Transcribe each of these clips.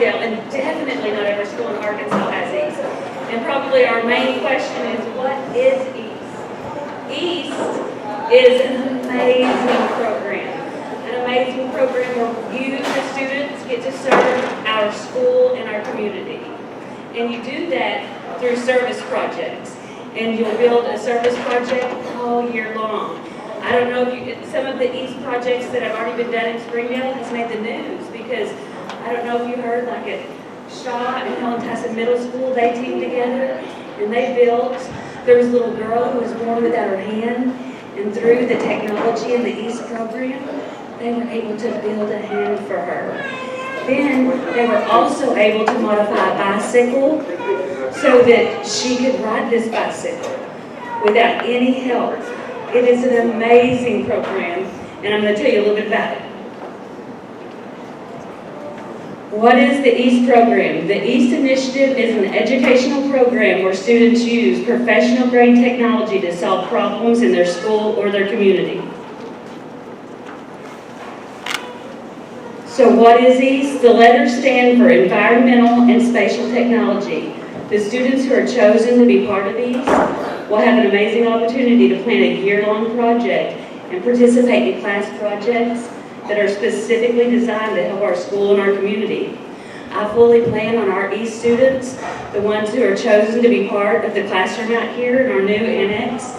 Springdale, and definitely not every school in Arkansas has EAST. And probably our main question is, what is EAST? EAST is an amazing program. An amazing program where you, the students, get to serve our school and our community. And you do that through service projects. And you'll build a service project all year long. I don't know if some of the EAST projects that have already been done in Springdale has made the news, because I don't know if you heard, like at Shaw and Helen Tyson Middle School, they teamed together and they built, there was a little girl who was born without her hand, and through the technology in the EAST program, they were able to build a hand for her. Then they were also able to modify a bicycle so that she could ride this bicycle without any help. It is an amazing program, and I'm going to tell you a little bit about it. What is the EAST program? The EAST initiative is an educational program where students use professional-grade technology to solve problems in their school or their community. So what is EAST? The letters stand for Environmental and Spatial Technology. The students who are chosen to be part of EAST will have an amazing opportunity to plan a year-long project and participate in class projects that are specifically designed to help our school and our community. I fully plan on our EAST students, the ones who are chosen to be part of the classroom out here in our new annex,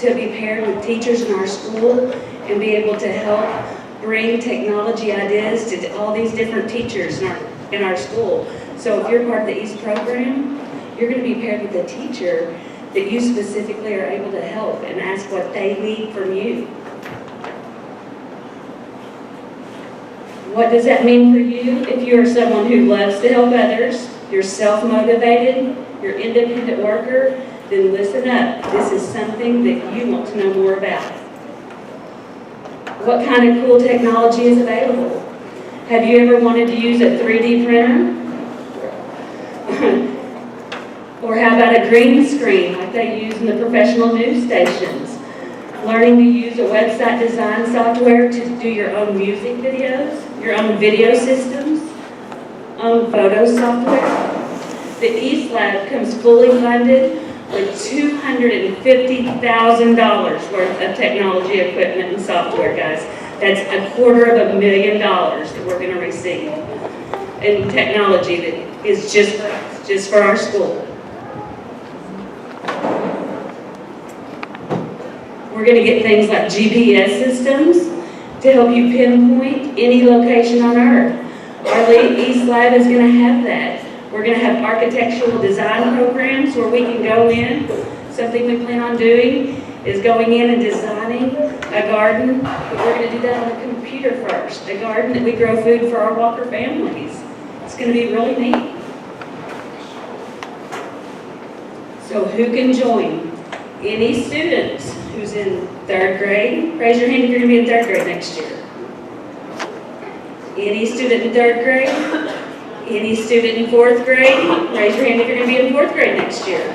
to be paired with teachers in our school and be able to help bring technology ideas to all these different teachers in our school. So if you're part of the EAST program, you're going to be paired with a teacher that you specifically are able to help and ask what they need from you. What does that mean for you? If you are someone who loves to help others, you're self-motivated, you're an independent worker, then listen up. This is something that you want to know more about. What kind of cool technology is available? Have you ever wanted to use a 3D printer? Or how about a green screen like they use in the professional news stations? Learning to use a website design software to do your own music videos, your own video systems, own photo software. The EAST Lab comes fully funded with $250,000 worth of technology equipment and software, guys. That's $250,000 that we're going to receive in technology that is just for us, just for our school. We're going to get things like GPS systems to help you pinpoint any location on Earth. Our EAST Lab is going to have that. We're going to have architectural design programs where we can go in. Something we plan on doing is going in and designing a garden, but we're going to do that on a computer first. A garden that we grow food for our Walker families. It's going to be really neat. So who can join? Any student who's in 3rd grade, raise your hand if you're going to be in 3rd grade next year. Any student in 3rd grade? Any student in 4th grade? Raise your hand if you're going to be in 4th grade next year.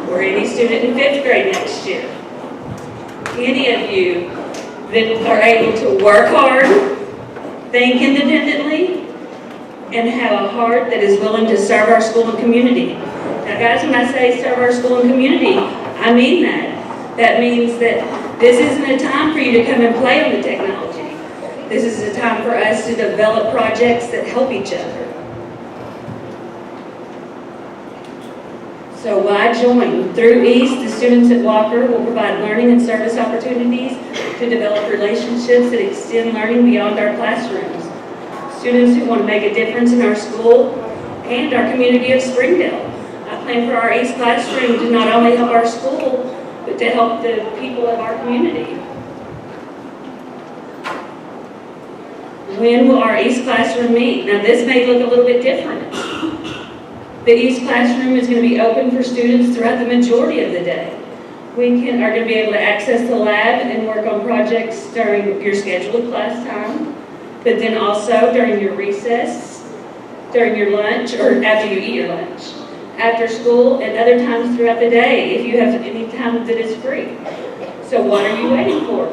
Or any student in 5th grade next year. Any of you that are able to work hard, think independently, and have a heart that is willing to serve our school and community. Now guys, when I say serve our school and community, I mean that. That means that this isn't a time for you to come and play on the technology. This is a time for us to develop projects that help each other. So why join? Through EAST, the students at Walker will provide learning and service opportunities to develop relationships that extend learning beyond our classrooms. Students who want to make a difference in our school and our community of Springdale. I plan for our EAST classroom to not only help our school, but to help the people of our community. When will our EAST classroom meet? Now this may look a little bit different. The EAST classroom is going to be open for students throughout the majority of the day. We are going to be able to access the lab and work on projects during your scheduled class time, but then also during your recess, during your lunch, or after you eat your lunch, after school, and other times throughout the day if you have any time that is free. So what are you waiting for?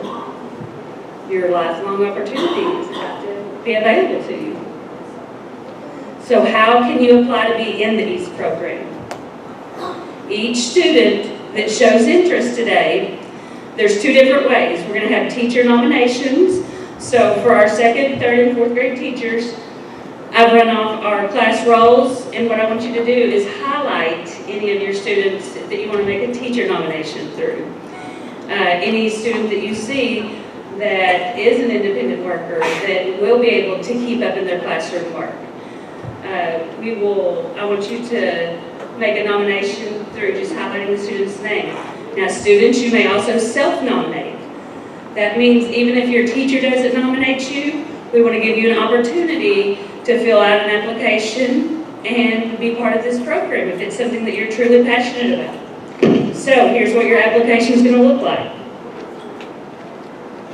Your lifelong opportunity is about to be available to you. So how can you apply to be in the EAST program? Each student that shows interest today, there's two different ways. We're going to have teacher nominations. So for our second, third, and fourth grade teachers, I've run off our class roles, and what I want you to do is highlight any of your students that you want to make a teacher nomination through. Any student that you see that is an independent worker that will be able to keep up in their classroom work. I want you to make a nomination through just highlighting the student's name. Now students, you may also self-nominate. That means even if your teacher doesn't nominate you, we want to give you an opportunity to fill out an application and be part of this program if it's something that you're truly passionate about. So here's what your application is going to look like.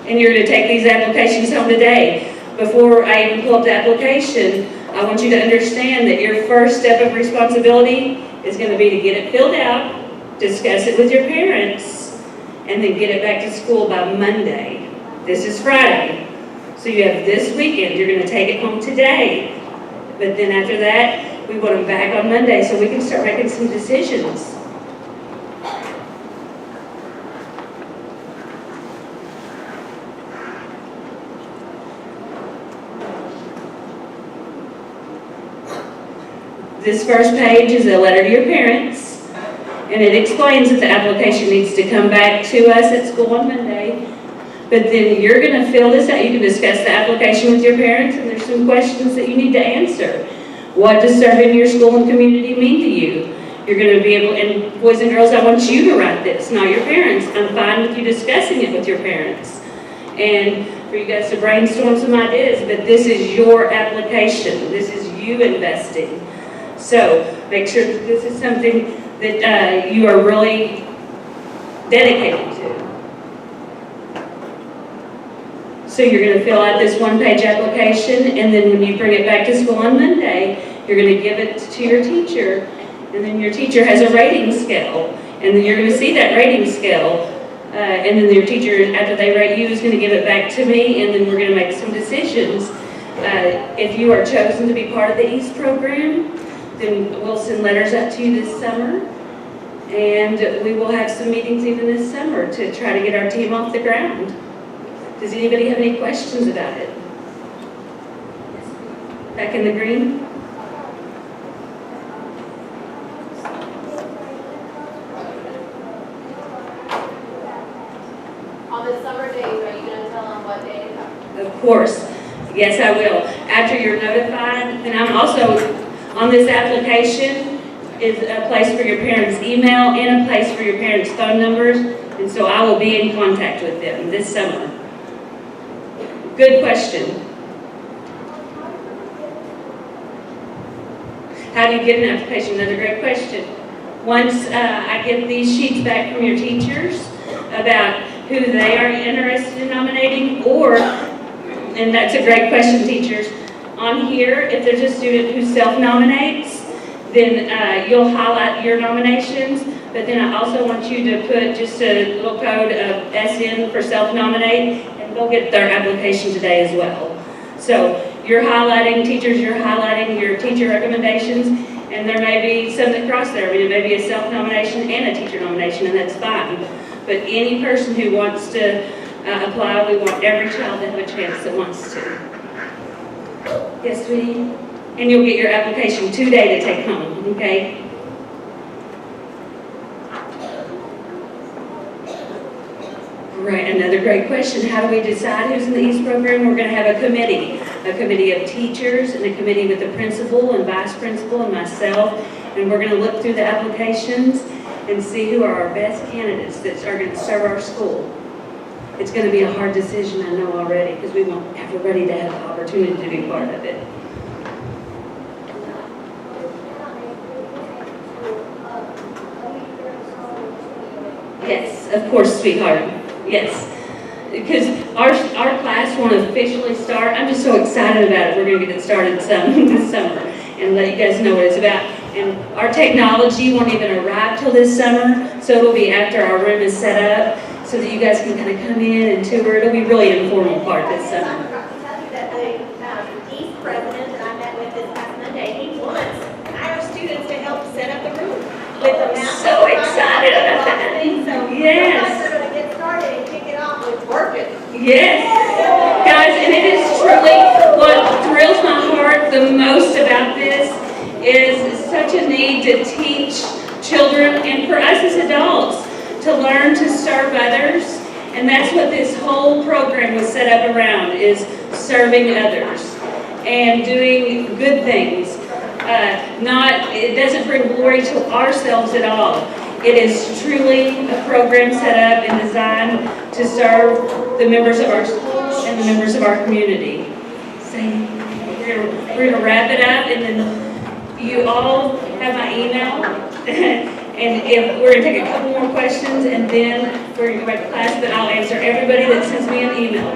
And you're going to take these applications home today. Before I even pull up the application, I want you to understand that your first step of responsibility is going to be to get it filled out, discuss it with your parents, and then get it back to school by Monday. This is Friday. So you have this weekend. You're going to take it home today. But then after that, we want them back on Monday so we can start making some decisions. This first page is a letter to your parents, and it explains that the application needs to come back to us at school on Monday. But then you're going to fill this out. You can discuss the application with your parents, and there's some questions that you need to answer. What does serving your school and community mean to you? You're going to be able, and boys and girls, I want you to write this, not your parents. I'm fine with you discussing it with your parents. And for you guys to brainstorm some ideas, but this is your application. This is you investing. So make sure that this is something that you are really dedicated to. So you're going to fill out this one-page application, and then when you bring it back to school on Monday, you're going to give it to your teacher, and then your teacher has a rating scale, and then you're going to see that rating scale, and then your teacher, after they rate you, is going to give it back to me, and then we're going to make some decisions. If you are chosen to be part of the EAST program, then we'll send letters out to you this summer, and we will have some meetings even this summer to try to get our team off the ground. Does anybody have any questions about it? Back in the green? On the summer days, are you going to tell them what day to come? Of course. Yes, I will. After you're notified, then I'm also, on this application is a place for your parents' email and a place for your parents' phone numbers, and so I will be in contact with them this summer. Good question. How do you get an application? Another great question. Once I get these sheets back from your teachers about who they are interested in nominating, and that's a great question, teachers. On here, if there's a student who self-nominates, then you'll highlight your nominations, but then I also want you to put just a little code of SN for self-nominate, and they'll get their application today as well. So you're highlighting, teachers, you're highlighting your teacher recommendations, and there may be some that cross there. I mean, it may be a self-nomination and a teacher nomination, and that's fine. But any person who wants to apply, we want every child to have a chance that wants to. Yes, sweetie? And you'll get your application today to take home, okay? Right, another great question. How do we decide who's in the EAST program? We're going to have a committee of teachers and a committee with the principal and vice principal and myself, and we're going to look through the applications and see who are our best candidates that are going to serve our school. It's going to be a hard decision, I know already, because we want everybody to have the opportunity to be part of it. Yes, of course, sweetheart. Yes. Because our class won't officially start. I'm just so excited about it. We're going to get it started this summer and let you guys know what it's about. And our technology won't even arrive till this summer, so it'll be after our room is set up, so that you guys can kind of come in and tour. It'll be really an informal part this summer. I forgot to tell you that the EAST president that I met with this past Monday, he Yes. Sometimes they're gonna get started and kick it off with working. Yes, guys, and it is truly what thrills my heart the most about this is such a need to teach children and for us as adults to learn to serve others. And that's what this whole program was set up around, is serving others and doing good things. It doesn't bring glory to ourselves at all. It is truly a program set up and designed to serve the members of our schools and the members of our community. So we're gonna wrap it up, and then you all have my email. And if we're gonna take a couple more questions, and then we're gonna go back to class, but I'll answer everybody that sends me an email.